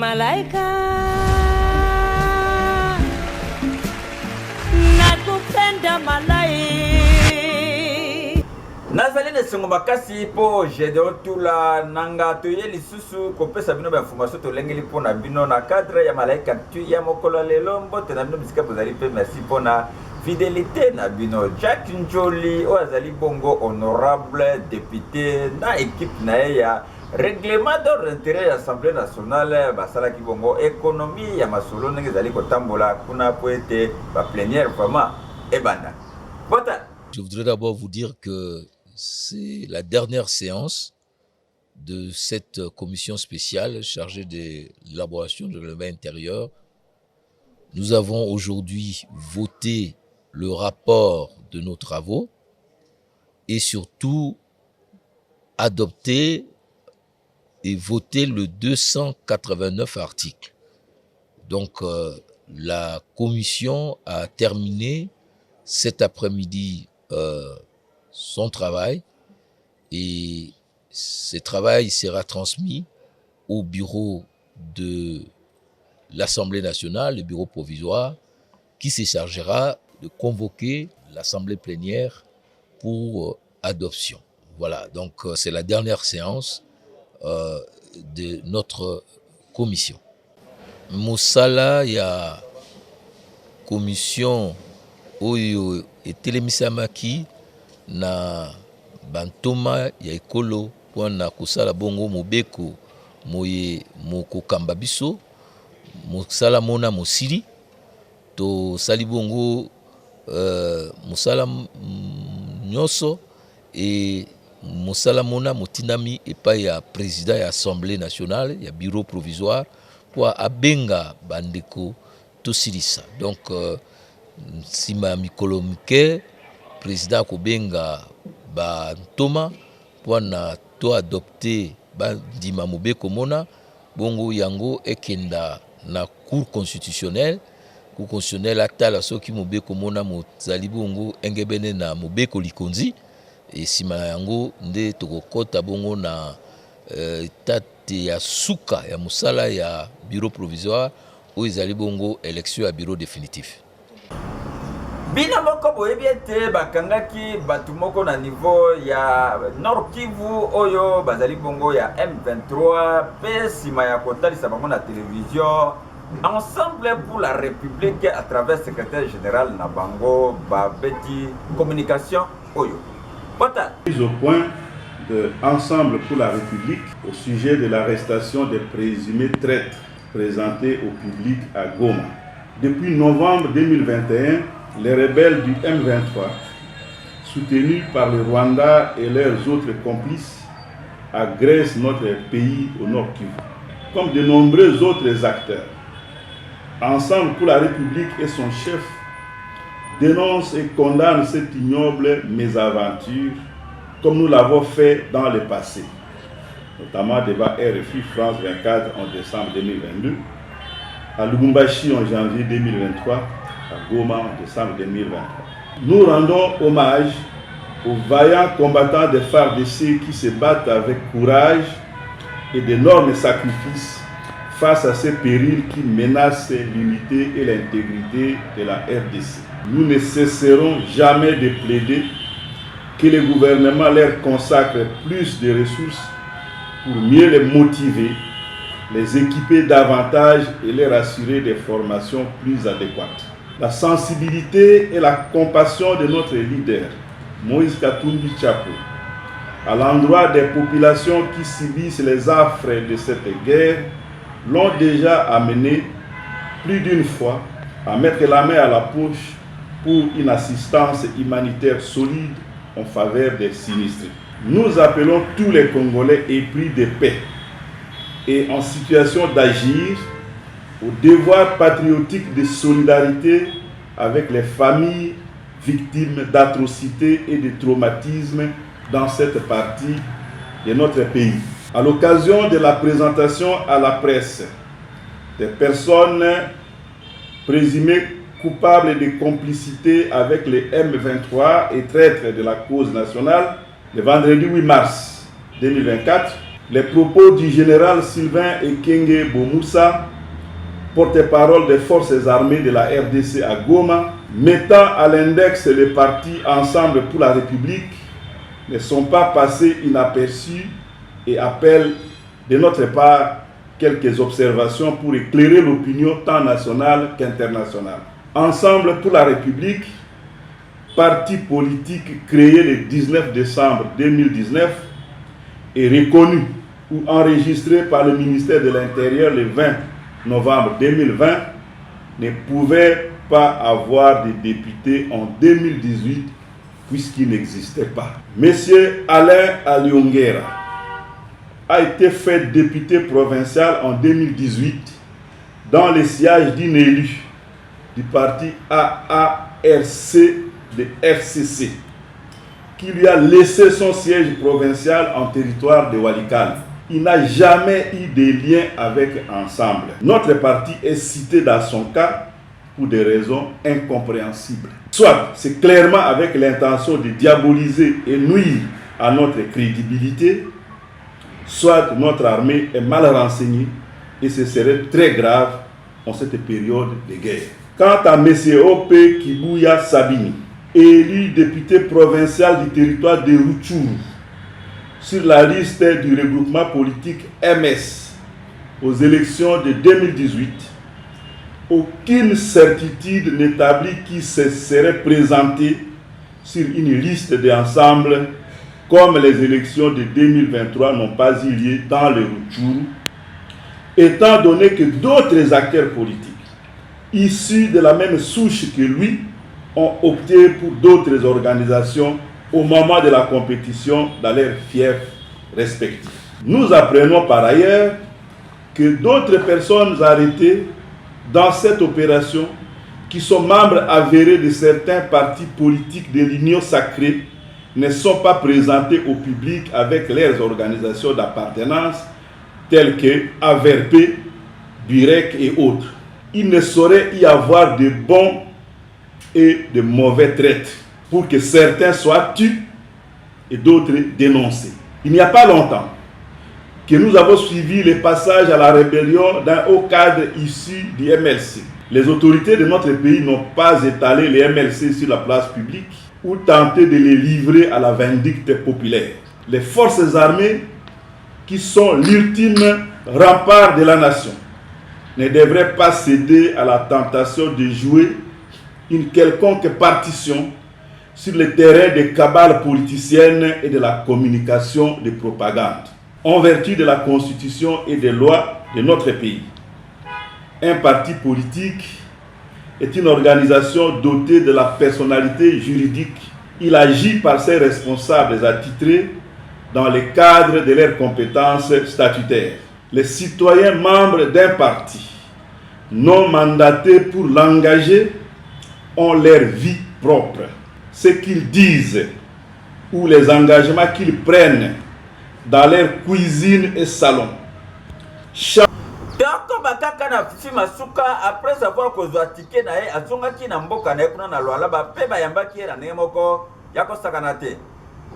malaika nakupenda malai nazali na sengo makasi po Gédéon Tula nanga toye lisusu kopesa bino ba information to lengeli pona bino na cadre ya malaika tu ya mokolo lelo mbote na bino bisika pozali pe merci pona fidélité na bino Jack Njoli o azali bongo honorable député na équipe na ya règlement d'ordre intérieur de l'Assemblée nationale basala ki bongo économie ya masolo ndenge zali kotambola kuna po ete ba plénière vraiment ebanda. Je voudrais d'abord vous dire que c'est la dernière séance de cette commission spéciale chargée de l'élaboration du règlement intérieur. Nous avons aujourd'hui voté le rapport de nos travaux et surtout adopté et voté le 289 articles. Donc la commission a terminé cet après-midi son travail et ce travail sera transmis au bureau de l'Assemblée nationale, le bureau provisoire, qui se chargera de convoquer l'Assemblée plénière pour adoption. Voilà, donc c'est la dernière séance de notre commission. Mosala, il y a commission oyo etelemisamaki na bantoma ya ekolo wana kosala bongo mobeko moye mokokamba biso mosala mona mosili to sali bongo mosala nyonso et mosala mona motindami epai ya président ya assemblée nationale ya bureau provisoire pour abenga bandeko tosilisa. Donc sima mikolo mike président kobenga ba ntoma wana to adopter ba ndima mobeko mona bongo yango ekenda na cour constitutionnelle atala soki mobeko mona mozali bongo engebene na mobeko likonzi et sima yango nde tokokota bongo na tate ya suka ya musala ya bureau provisoire oyo ezali bongo élection ya bureau définitif. Bina moko boyebi ete bakangaki batu moko na niveau ya Nord Kivu oyo bazali bongo ya M23 pe sima ya kotalisa bango na télévision Ensemble pour la République à travers secrétaire général na bango babeti communication oyo. Mise au point de Ensemble pour la République au sujet de l'arrestation des présumés traîtres présentés au public à Goma. Depuis novembre 2021, les rebelles du M23, soutenus par le Rwanda et leurs autres complices, agressent notre pays au Nord Kivu, comme de nombreux autres acteurs. Ensemble pour la République et son chef dénoncent et condamnent cette ignoble mésaventure, comme nous l'avons fait dans le passé, notamment devant RFI France 24 en décembre 2022, à Lubumbashi en janvier 2023, à Goma en décembre 2023. Nous rendons hommage aux vaillants combattants des FARDC qui se battent avec courage et d'énormes sacrifices face à ces périls qui menacent l'unité et l'intégrité de la RDC. Nous ne cesserons jamais de plaider que le gouvernement leur consacre plus de ressources pour mieux les motiver, les équiper davantage et leur assurer des formations plus adéquates. La sensibilité et la compassion de notre leader, Moïse Katumbi Tshako, à l'endroit des populations qui subissent les affres de cette guerre, l'ont déjà amené plus d'une fois à mettre la main à la poche pour une assistance humanitaire solide en faveur des sinistrés. Nous appelons tous les Congolais épris de paix et en situation d'agir au devoir patriotique de solidarité avec les familles victimes d'atrocités et de traumatismes dans cette partie de notre pays. À l'occasion de la présentation à la presse des personnes présumées coupables de complicité avec les M23 et traîtres de la cause nationale, le vendredi 8 mars 2024, Les propos du général Sylvain Ekenge Bomoussa, porte-parole des forces armées de la RDC à Goma, mettant à l'index les partis Ensemble pour la République, ne sont pas passés inaperçus et appellent de notre part quelques observations pour éclairer l'opinion tant nationale qu'internationale. Ensemble pour la République, parti politique créé le 19 décembre 2019 et reconnu ou enregistré par le ministère de l'Intérieur le 20 novembre 2020, ne pouvait pas avoir de député en 2018 puisqu'il n'existait pas. Monsieur Alain Alionguera a été fait député provincial en 2018 dans le siège d'inélu du parti AARC de FCC, qui lui a laissé son siège provincial en territoire de Walikale. Il n'a jamais eu de lien avec Ensemble. Notre parti est cité dans son cas pour des raisons incompréhensibles. Soit c'est clairement avec l'intention de diaboliser et nuire à notre crédibilité, soit notre armée est mal renseignée et ce serait très grave en cette période de guerre. Quant à M. O.P. Kibuya Sabini, élu député provincial du territoire de Rutshuru sur la liste du regroupement politique MS aux élections de 2018, aucune certitude n'établit qui se serait présenté sur une liste d'ensemble comme les élections de 2023 n'ont pas eu lieu dans le Rutshuru, étant donné que d'autres acteurs politiques issus de la même souche que lui ont opté pour d'autres organisations au moment de la compétition dans leurs fiefs respectifs. Nous apprenons par ailleurs que d'autres personnes arrêtées dans cette opération, qui sont membres avérés de certains partis politiques de l'Union sacrée, ne sont pas présentées au public avec leurs organisations d'appartenance telles que AVRP, BUREC et autres. Il ne saurait y avoir de bons et de mauvais traites pour que certains soient tués et d'autres dénoncés. Il n'y a pas longtemps que nous avons suivi le passage à la rébellion d'un haut cadre issu du MLC. Les autorités de notre pays n'ont pas étalé les MLC sur la place publique ou tenté de les livrer à la vindicte populaire. Les forces armées, qui sont l'ultime rempart de la nation, ne devraient pas céder à la tentation de jouer une quelconque partition sur le terrain des cabales politiciennes et de la communication de propagande, en vertu de la Constitution et des lois de notre pays. Un parti politique est une organisation dotée de la personnalité juridique. Il agit par ses responsables attitrés dans le cadre de leurs compétences statutaires. Les citoyens membres d'un parti non mandatés pour l'engager ont leur vie propre. Ce qu'ils disent ou les engagements qu'ils prennent dans leur cuisine et salon. Dako bakaka na Fifi Masuka après avoir kozwa ticket na ye azongaki na mboka na ye kuna na Luala ba pe bayambaki na ndenge moko ya kosakana te.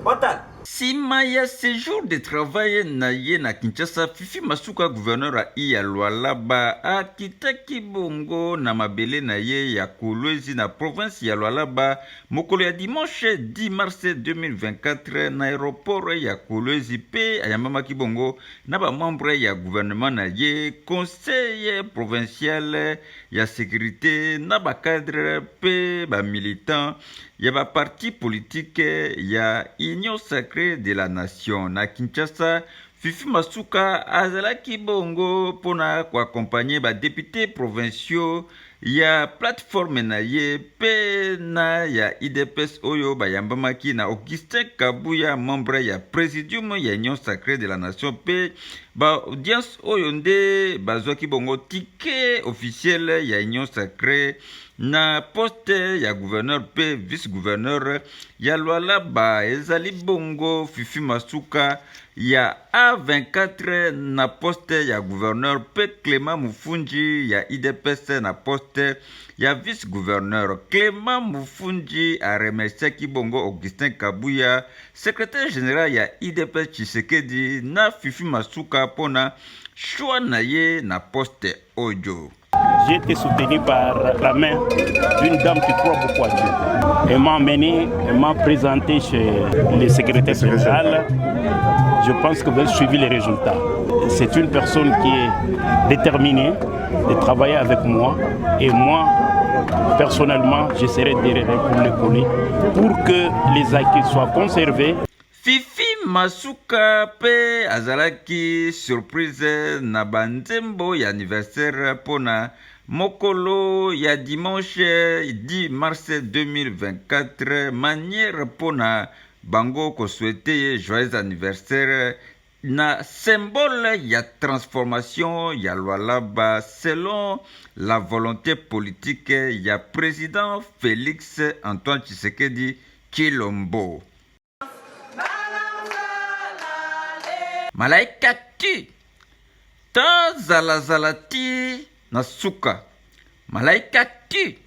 Bota sima ya séjour de travail na ye na Kinshasa, Fifi Masuka gouverneur a iya Lualaba akitaki bongo na mabele na ye ya Kolwezi na province ya Lualaba mokolo ya dimanche 10 mars 2024 na aéroport ya Kolwezi pe ayambamaki bongo na ba membre ya gouvernement na ye, conseil provincial ya sécurité na ba cadre pe ba militant ya ba parti politique ya Union sacrée de la nation na Kinshasa. Fifi Masuka azalaki bongo pona ko accompagner ba députés provinciaux ya plateforme na ye pe na ya IDPS oyo bayambamaki na Augustin Kabuya, membre ya présidium ya Union sacrée de la nation pe ba audience oyo nde bazwaki bongo ticket officiel ya Union sacrée na poste ya gouverneur pe vice-gouverneur ya Lualaba. Ezali bongo Fifi Masuka ya A24 na poste ya gouverneur pe Clément Mufunji ya IDPS na poste poste ya vice-gouverneur. Clément Mufunji a remercié Kibongo Augustin Kabuya, secrétaire général ya IDP Tshisekedi na Fifi Masuka pona choix na ye na poste Ojo. J'ai été soutenu par la main d'une dame qui croit beaucoup à Dieu. Elle m'a emmené, elle m'a présenté chez le secrétaire général. Je pense que vous avez suivi les résultats. C'est une personne qui est déterminée de travailler avec moi. Et moi, personnellement, je serai derrière pour l'épauler pour que les acquis soient conservés. Fifi Masuka pe azalaki surprise na banzembo ya anniversaire pona mokolo ya dimanche 10 mars 2024, manière pona bango ko souhaiter joyeux anniversaire na symbole ya transformation ya Lualaba selon la volonté politique ya président Félix Antoine Tshisekedi Tshilombo. Malaika ti ta zala ti na suka malaika ti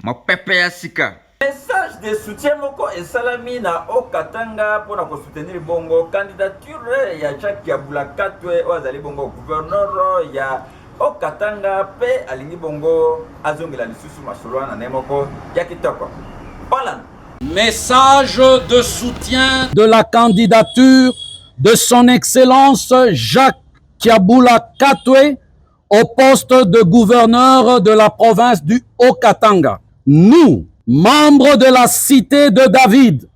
mopepe ya sika. Message de soutien moko esalami na Okatanga pona ko soutenir bongo candidature ya Jacques Yabula Katwe o azali bongo gouverneur ya Okatanga pe alingi bongo azongela lisusu masolo na nemoko ya kitoko. Holland. Message de soutien de la candidature de son Excellence Jacques Yabula Katwe au poste de gouverneur de la province du Haut-Katanga. Nous, membres de la Cité de David,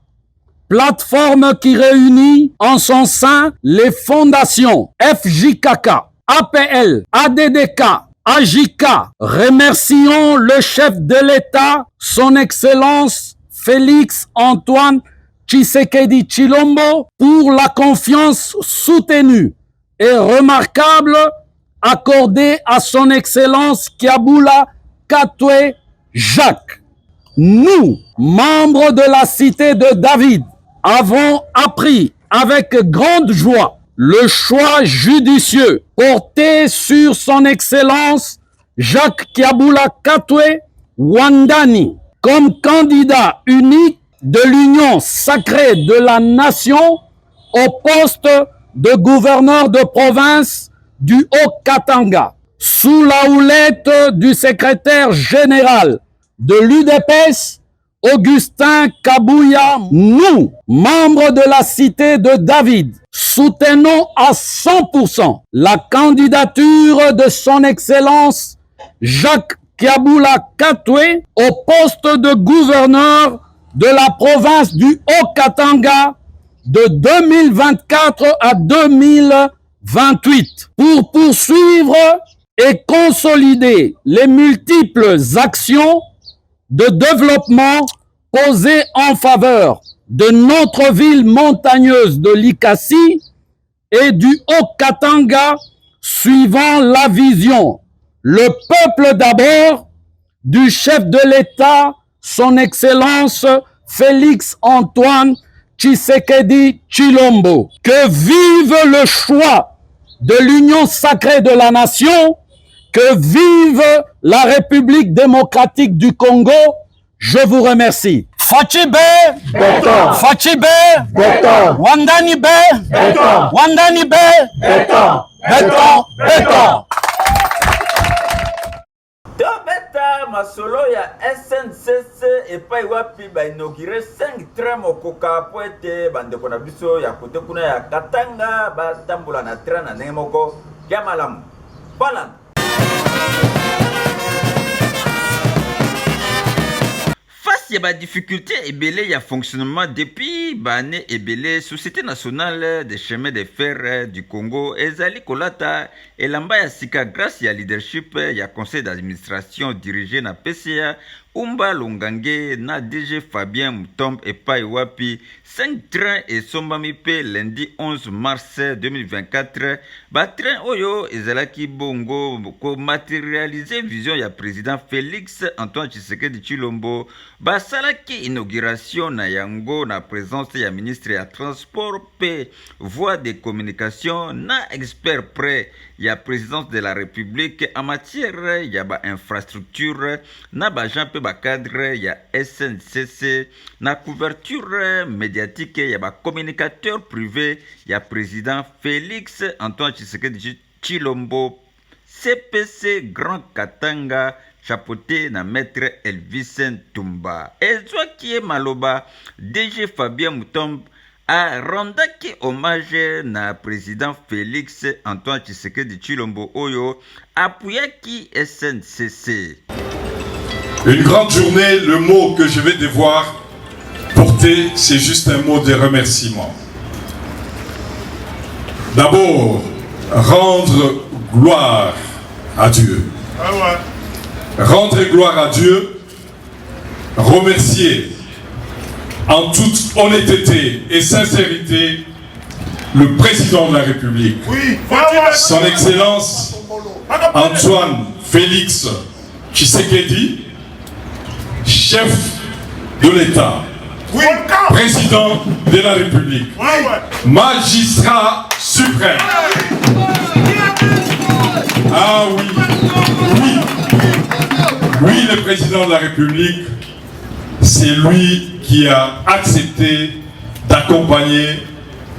plateforme qui réunit en son sein les fondations FJKK, APL, ADDK, AJK, remercions le chef de l'État, son Excellence Félix Antoine Tshisekedi Tshilombo, pour la confiance soutenue et remarquable accordée à son Excellence Yabula Katwe Jacques. Nous, membres de la Cité de David, avons appris avec grande joie le choix judicieux porté sur son Excellence Jacques Yabula Katwe Wandani comme candidat unique de l'Union sacrée de la nation au poste de gouverneur de province du Haut-Katanga, sous la houlette du secrétaire général de l'UDPS, Augustin Kabuya. Nous, membres de la Cité de David, soutenons à 100% la candidature de son Excellence Jacques Yabula Katwe au poste de gouverneur de la province du Haut-Katanga de 2024 à 2028 pour poursuivre et consolider les multiples actions de développement posées en faveur de notre ville montagneuse de Likasi et du Haut-Katanga suivant la vision le peuple d'abord du chef de l'État, son Excellence Félix Antoine Tshisekedi Tshilombo. Que vive le choix de l'Union sacrée de la nation, que vive la République démocratique du Congo. Je vous remercie. Fachibe, Fachibe, Wandani Be, Wandani Be, Beton, Beton. Tobeta masolo ya SNCC epai wapi ba inauguré 5 trains mokoka po ete bandeko na biso ya kote kuna ya Katanga batambola na train na ndenge moko ya malamu. Voilà. Face à la difficulté ebele ya fonctionnement depuis bane ebele Société nationale des chemins de fer du Congo ezali kolata elamba ya sika grâce ya leadership ya conseil d'administration dirigé na PCA Umba Longange na DG Fabien Moutombe et Pai Wapi 5 trains et sombami pe lundi 11 mars 2024 ba train oyo ezalaki bongo ko matérialiser vision ya président Félix Antoine Tshisekedi Tshilombo ba salaki inauguration na yango na présence ya ministre ya transport pe voie de communication na expert près ya présidence de la République en matière ya ba infrastructure na ba Jean pe ba cadre ya SNCC na couverture médiatique ya ba communicateur privé ya président Félix Antoine Tshisekedi Tshilombo CPC Grand Katanga chapeauté na maître Elvis Ntumba ezwa qui maloba DG Fabien Moutombe a rendaki hommage na président Félix Antoine Tshisekedi Tshilombo oyo appuyaki SNCC. Une grande journée, le mot que je vais devoir porter, c'est juste un mot de remerciement. D'abord, rendre gloire à Dieu. Rendre gloire à Dieu, remercier en toute honnêteté et sincérité le président de la République, son Excellence Antoine Félix Tshisekedi, chef de l'État, président de la République, magistrat suprême. Ah oui, le président de la République, c'est lui qui a accepté d'accompagner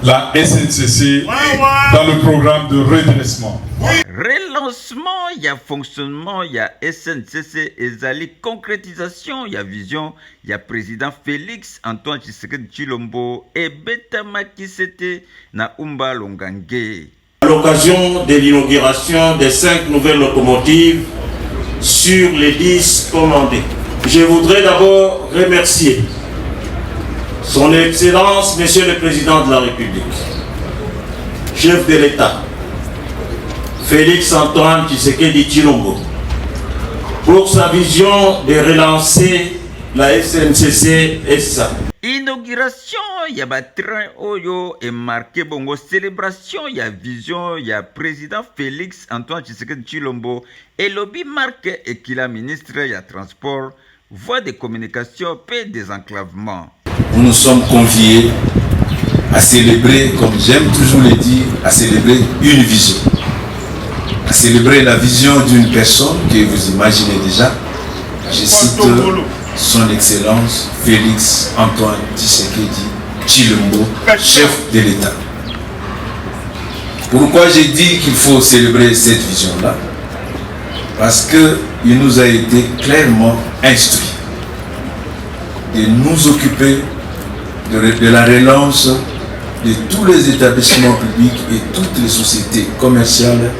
la SNCC dans le programme de redressement. Relancement, il y a fonctionnement, il y a SNCC, ezali concrétisation, il y a vision, il y a président Félix Antoine Tshisekedi Tshilombo et Betama Kisete na Umba Longange. À l'occasion de l'inauguration des 5 nouvelles locomotives sur les 10 commandées, je voudrais d'abord remercier Son Excellence, Monsieur le Président de la République, chef de l'État, Félix Antoine Tshisekedi Tshilombo, pour sa vision de relancer la SNCC SA. Inauguration, il y a un train oyo et marqué bongo célébration, il y a vision, il y a président Félix Antoine Tshisekedi Tshilombo et lobby marque et qu'il a ministre, il y a transport, voie de communication, paix désenclavement. Nous nous sommes conviés à célébrer, comme j'aime toujours le dire, à célébrer une vision. À célébrer la vision d'une personne que vous imaginez déjà. Je cite son Excellence Félix Antoine Tshisekedi Tshilombo, chef de l'État. Pourquoi j'ai dit qu'il faut célébrer cette vision-là? Parce qu'il nous a été clairement instruit de nous occuper de la relance de tous les établissements publics et toutes les sociétés commerciales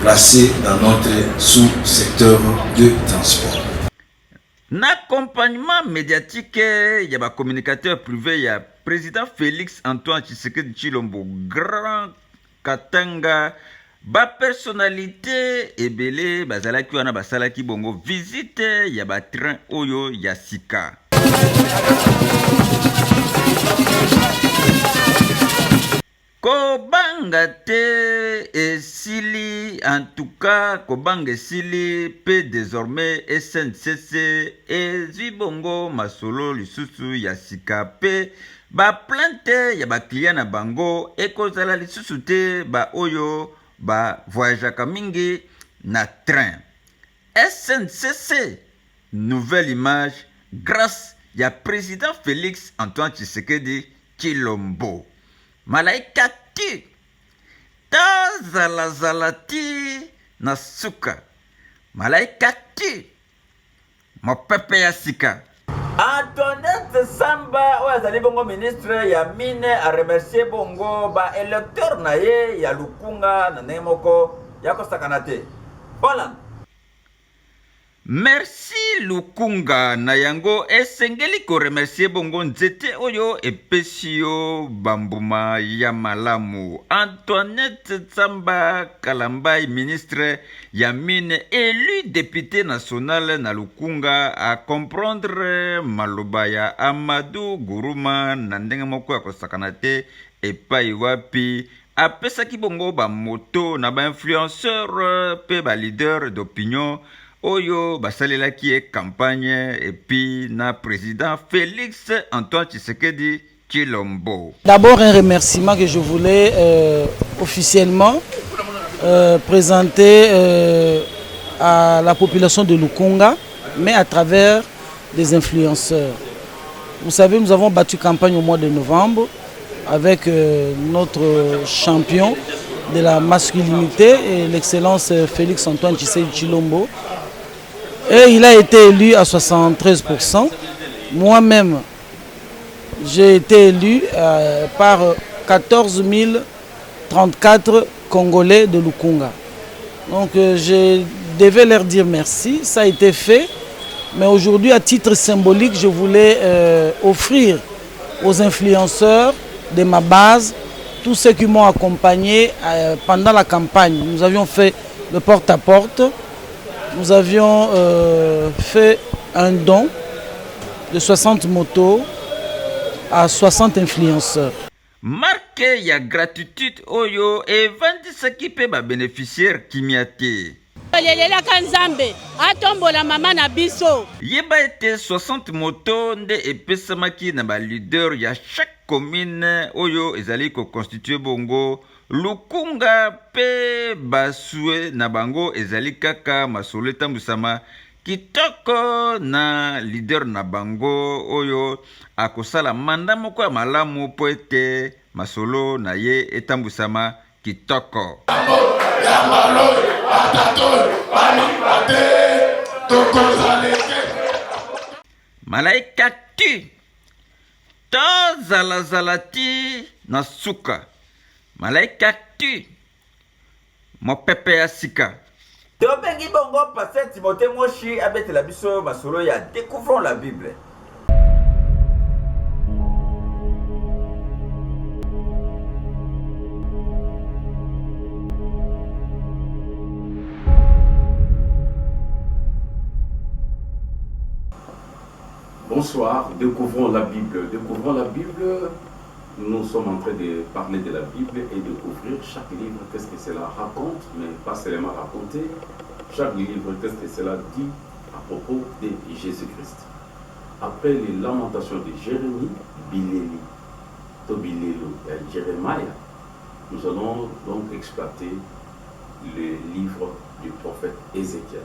placées dans notre sous-secteur de transport. L'accompagnement médiatique, il y a un communicateur privé, il y a président Félix Antoine Tshisekedi Tshilombo, Grand Katanga, ba personnalité ebele bazalaki wana basalaki bongo visite ya ba train oyo ya sika. Kobanga te esili, en tout cas kobanga esili pe désormais SNCC ezwi bongo masolo lisusu ya sika pe ba plainte ya ba client na bango ekozala lisusu te ba oyo ba voyageaka mingi na train. SNCC, nouvelle image grâce ya président Félix Antoine Tshisekedi Tshilombo. Malaika ti tazala ti na suka. Malaika ti mopepe ya sika. Antoinette Samba oyo azali bongo ministre ya mine a remercier bongo ba électeur na ye ya Lukunga na ndenge moko ya kosakana te. Holland. Merci Lukunga na yango esengeli ko remercier bongo nzete oyo epesi yo bambuma ya malamu. Antoinette Tsamba Kalambai, ministre ya mine, élu député national na Lukunga, a comprendre maloba ya Amadou Guruma na ndenge moko ya kosakana te epai wapi apesaki bongo ba moto na ba influenceur pe ba leader d'opinion Oyo basalelaki campagne et puis na président Félix Antoine Tshisekedi Tshilombo. D'abord un remerciement que je voulais officiellement présenter à la population de Lukunga, mais à travers des influenceurs. Vous savez, nous avons battu campagne au mois de novembre avec notre champion de la masculinité, l'excellence Félix Antoine Tshisekedi Tshilombo. Et il a été élu à 73%. Moi-même, j'ai été élu par 14 034 Congolais de Lukunga. Donc je devais leur dire merci, ça a été fait. Mais aujourd'hui, à titre symbolique, je voulais offrir aux influenceurs de ma base, tous ceux qui m'ont accompagné pendant la campagne. Nous avions fait le porte-à-porte. Nous avions fait un don de 60 motos à 60 influenceurs. Marque ya gratitude oyo evandisaki pe ba bénéficiaire kimiate. Lelela kanzambe atombola mama na biso. Yeba ete 60 motos nde epesamaki na ba leader ya chaque commune oyo ezali ko constituer bongo Lukunga pe basue na bango ezali kaka masolo etambusama kitoko na leader na bango oyo akosala manda moko ya malamu po ete masolo na ye etambusama kitoko. Malaika tu to zalazalati na suka. Malaika tu mopepe ya sika. Tobengi bongo Pasteur Timothée Moshi abetela biso masolo ya découvrons la Bible. Bonsoir, découvrons la Bible. Découvrons la Bible. Nous sommes en train de parler de la Bible et de découvrir chaque livre, qu'est-ce que cela raconte, mais pas seulement raconter. Chaque livre, qu'est-ce que cela dit à propos de Jésus-Christ. Après les lamentations de Jérémie, Bileli, Tobilelo et Jérémie, nous allons donc exploiter le livre du prophète Ézéchiel.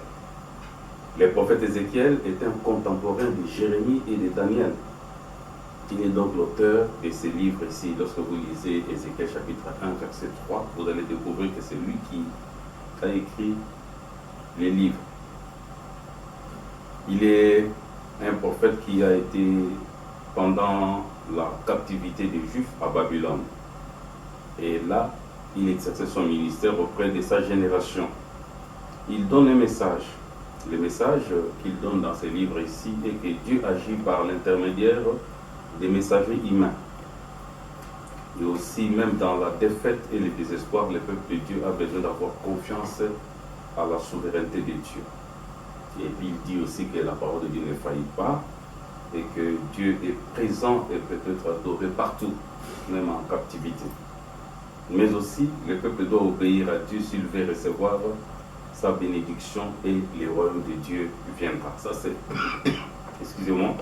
Le prophète Ézéchiel est un contemporain de Jérémie et de Daniel. Il est donc l'auteur de ces livres ici. Lorsque vous lisez Ézéchiel chapitre 1, verset 3, vous allez découvrir que c'est lui qui a écrit les livres. Il est un prophète qui a été pendant la captivité des Juifs à Babylone. Et là, il exerçait son ministère auprès de sa génération. Il donne un message. Le message qu'il donne dans ces livres ici est que Dieu agit par l'intermédiaire des messagers humains. Et aussi, même dans la défaite et le désespoir, le peuple de Dieu a besoin d'avoir confiance à la souveraineté de Dieu. Et puis il dit aussi que la parole de Dieu ne faillit pas et que Dieu est présent et peut être adoré partout, même en captivité. Mais aussi, le peuple doit obéir à Dieu s'il veut recevoir sa bénédiction et le royaume de Dieu viendra. Ça c'est, excusez-moi,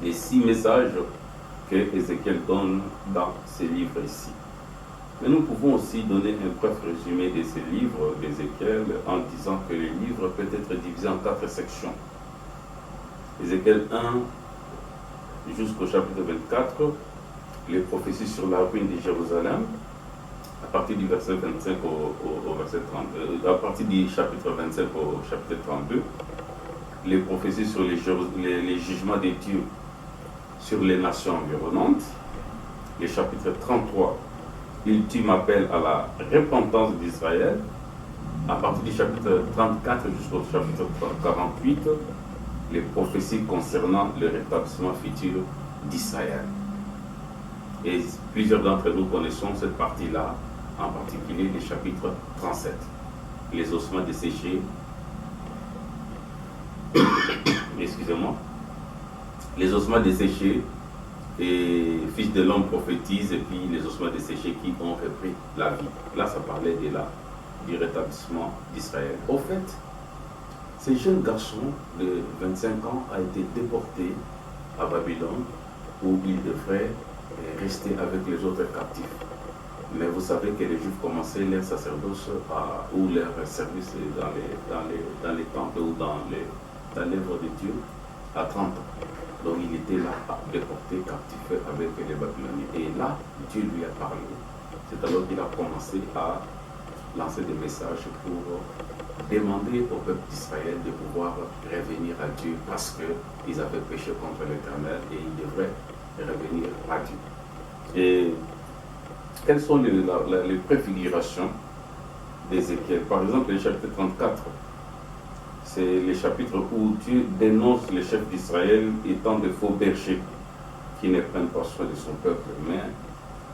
les 6 messages que Ézéchiel donne dans ces livres ici. Mais nous pouvons aussi donner un bref résumé de ces livres d'Ézéchiel en disant que les livres peuvent être divisés en 4 sections. Ézéchiel 1 jusqu'au chapitre 24, les prophéties sur la ruine de Jérusalem, à partir du verset 25 au verset 30, à partir du chapitre 25 au chapitre 32, les prophéties sur les jugements de Dieu sur les nations environnantes. Le chapitre 33, ultime appel à la repentance d'Israël. à partir du chapitre 34 jusqu'au chapitre 48, les prophéties concernant le rétablissement futur d'Israël. Et plusieurs d'entre nous connaissons cette partie-là, en particulier le chapitre 37, les ossements desséchés, excusez-moi, les ossements desséchés, et fils de l'homme prophétise, et puis les ossements desséchés qui ont repris la vie. Là, ça parlait du rétablissement d'Israël. Au fait, ce jeune garçon de 25 ans a été déporté à Babylone, où il devrait rester avec les autres captifs. Mais vous savez que les Juifs commençaient leur sacerdoce ou leur service dans les temples ou dans l'œuvre de Dieu à 30 ans. Donc il était là, déporté, captif avec les Babyloniens. Et là, Dieu lui a parlé. C'est alors qu'il a commencé à lancer des messages pour demander au peuple d'Israël de pouvoir revenir à Dieu parce qu'ils avaient péché contre l'Éternel et ils devraient revenir à Dieu. Et quelles sont les préfigurations d'Ézéchiel? Par exemple, le chapitre 34, c'est le chapitre où Dieu dénonce les chefs d'Israël étant de faux bergers qui ne prennent pas soin de son peuple, mais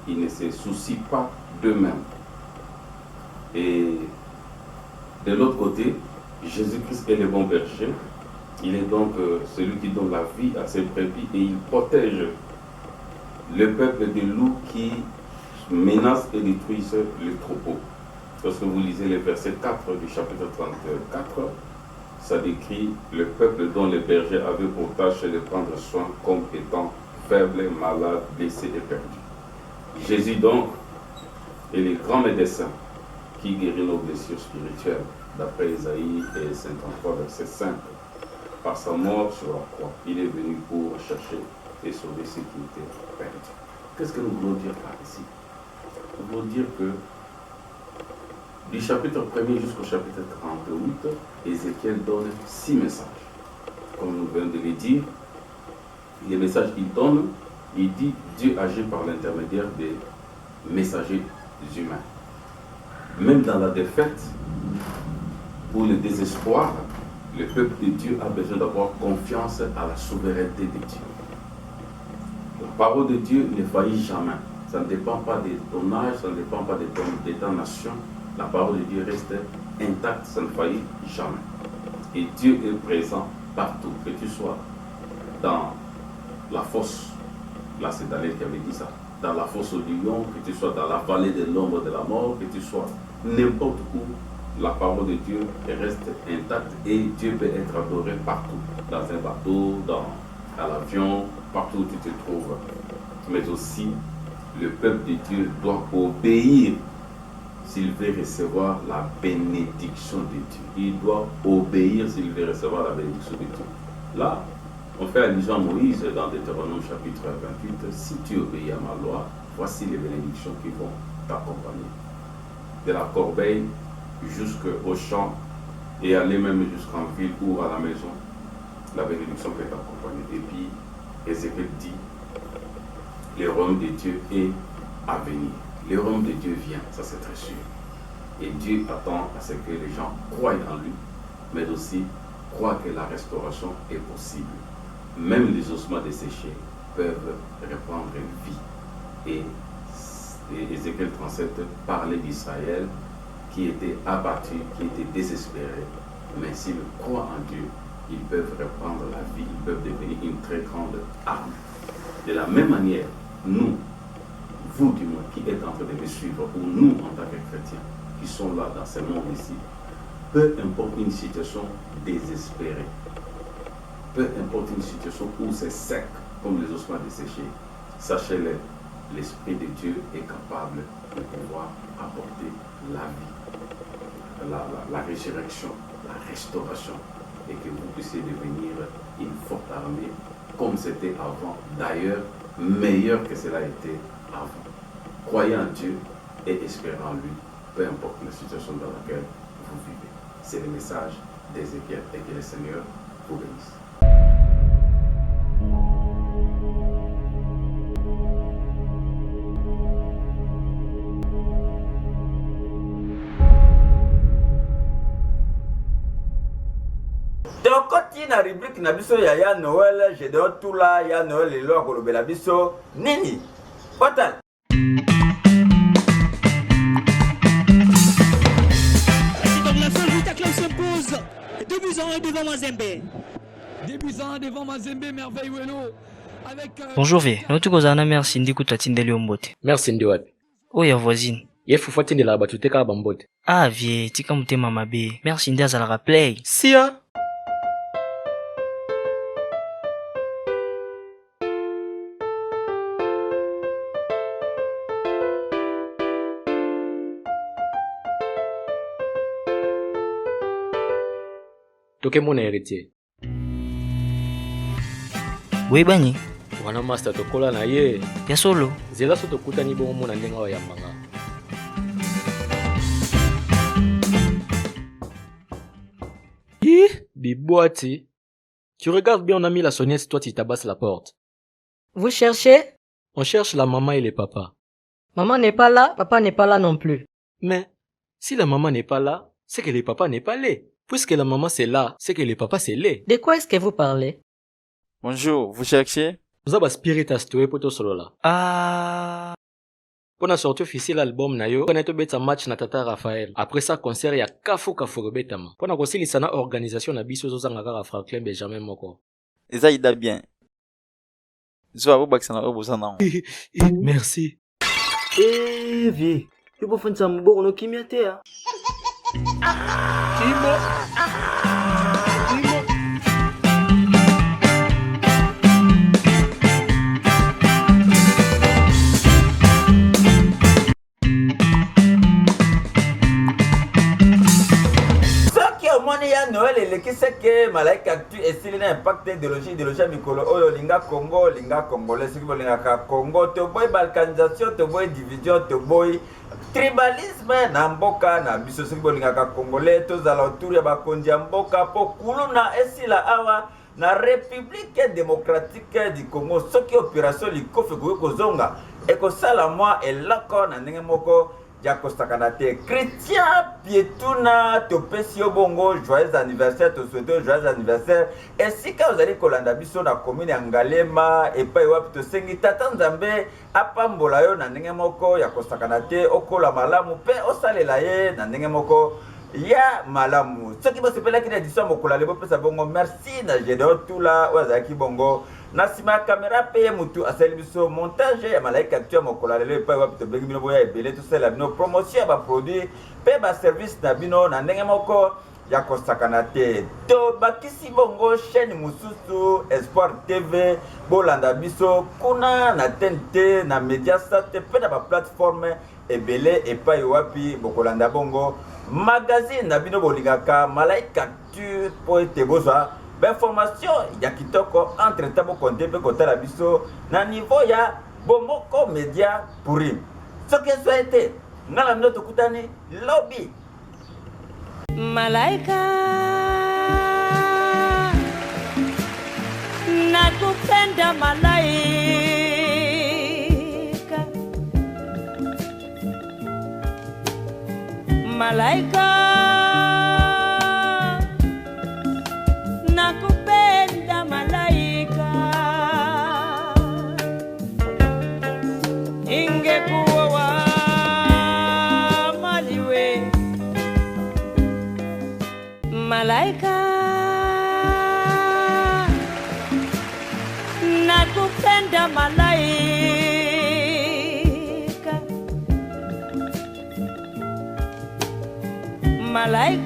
ils ne se soucient pas d'eux-mêmes. Et de l'autre côté, Jésus-Christ est le bon berger. Il est donc celui qui donne la vie à ses brebis et il protège le peuple des loups qui menacent et détruisent les troupeaux. Lorsque vous lisez le verset 4 du chapitre 34, ça décrit le peuple dont les bergers avaient pour tâche de prendre soin comme étant faibles, malades, blessés et perdus. Jésus donc est le grand médecin qui guérit nos blessures spirituelles, d'après Isaïe 53, verset 5. Par sa mort sur la croix, il est venu pour chercher et sauver ceux qui étaient perdus. Qu'est-ce que nous voulons dire par ici? Nous voulons dire que du chapitre 1er jusqu'au chapitre 38, Ézéchiel donne 6 messages. Comme nous venons de le dire, les messages qu'il donne, il dit Dieu agit par l'intermédiaire des messagers humains. Même dans la défaite ou le désespoir, le peuple de Dieu a besoin d'avoir confiance à la souveraineté de Dieu. La parole de Dieu ne faillit jamais. Ça ne dépend pas de ton âge, ça ne dépend pas de ta nation. La parole de Dieu reste intacte, ça ne faillit jamais. Et Dieu est présent partout, que tu sois dans la fosse, là c'est Daniel qui avait dit ça, dans la fosse au lion, que tu sois dans la vallée de l'ombre de la mort, que tu sois n'importe où, la parole de Dieu reste intacte et Dieu peut être adoré partout, dans un bateau, à l'avion, partout où tu te trouves. Mais aussi, le peuple de Dieu doit obéir s'il veut recevoir la bénédiction de Dieu. Il doit obéir s'il veut recevoir la bénédiction de Dieu. Là, on fait allusion à Moïse dans Deutéronome chapitre 28. Si tu obéis à ma loi, voici les bénédictions qui vont t'accompagner. De la corbeille jusqu'au champ et aller même jusqu'en ville ou à la maison, la bénédiction peut t'accompagner. Et puis, Ézéchiel dit, le royaume de Dieu est à venir. Le royaume de Dieu vient, ça c'est très sûr. Et Dieu attend à ce que les gens croient en lui, mais aussi croient que la restauration est possible. Même les ossements desséchés peuvent reprendre vie. Et Ézéchiel 37 parlait d'Israël qui était abattu, qui était désespéré. Mais s'ils croient en Dieu, ils peuvent reprendre la vie, ils peuvent devenir une très grande arme. De la même manière, nous, vous du moins qui êtes en train de me suivre, ou nous en tant que chrétiens qui sont là dans ce monde ici, peu importe une situation désespérée, peu importe une situation où c'est sec comme les ossements desséchés, sachez-le, l'Esprit de Dieu est capable de pouvoir apporter la vie, la résurrection, la restauration, et que vous puissiez devenir une forte armée comme c'était avant, d'ailleurs meilleur que cela était avant. Croyez en Dieu et espérez en lui, peu importe la situation dans laquelle vous vivez. C'est le message d'Ézéchiel et que le Seigneur vous bénisse. tokoti na rubrique na biso ya Noël, Gédéon Tula ya Noël lelo akolobela biso nini. Potal. La seule Vita Club s'impose 2-1 devant Mazembe. 2-1 devant Mazembe, merveille Welo. Bonjour V, notre kozana merci ndi kutatindeli ombote. Merci ndi wapi? Oya voisine. Ye fufa tindela batute ka bambote. Ah vie, tika mutema mabe. Merci ndi azala play. Sia. Toke mon héritier. Oui bani. Wana master tokola na ye. Ya solo. Zela so tokutani bongo mona ndenga wa yambanga. Biboati. Tu regardes bien, on a mis la sonnette, toi tu tabasses la porte. Vous cherchez? On cherche la maman et les papas. Maman n'est pas là, papa n'est pas là non plus. Mais, si la maman n'est pas là, c'est que le papa n'est pas là. Puisque la maman c'est là, c'est que le papa c'est là. De quoi est-ce que vous parlez? Bonjour, vous cherchez? Vous avez spirit à stouer pour tout solo là. Ah. Pour la sortie officielle l'album na yo, on a été un match na Tata Raphaël. Après ça concert ya Kafu Rebetama. Pour na kosi lisana organisation na biso zo zangaka Franklin Benjamin moko. Eza ida bien. Zo abo baksana obosana. Merci. Eh vie, tu peux faire ça mbo no kimia te ya. Noël et qui sait que Malaika Actu est stylé impact idéologie mikolo oyo linga Congo linga congolais qui linga Congo to boy balkanisation to boy division to boy tribalisme na mboka na biso siki linga congolais to zala autour ya bakonzi ya mboka po kuluna esila awa na République démocratique du Congo soki opération likofe kozonga ekosala moi elako na ndenge moko Kanate. Chrétien Pietuna Topesi Obongo, joyeux anniversaire, te souhaitons joyeux anniversaire. Et si quand vous allez kolanda biso na commune ya Ngalema et pa iwa to sengi tata nzambe apambola yo na ndenge moko ya Kanate okola malamu pe osalela ye na ndenge moko ya malamu. Ce qui va se faire qui édition mokola lebo pesa bongo merci na Gédéon Tula wazaki bongo. Nasima caméra paye mutu asali biso montage ya Malaika Actu mokola lelo pa wa bito bengi bino boya ebele to sala bino promotion ba produit pe ba service na bino na ndenge moko ya Kanate. To bakisi bongo chaîne mususu Espoir TV bolanda biso kuna na TNT na Mediasat pe na ba plateforme ebele e pa wapi bokolanda bongo magazine na bino bolingaka Malaika Actu po ete boza information ya kitoko entre tabo konde pe kotala biso na niveau ya bomoko media pourri. Ce que ça été ngala mnoto kutani lobby Malaika nakupenda malaika malaika nakupenda malaika ingekuwa wa maliwe malaika nakupenda malaika malaika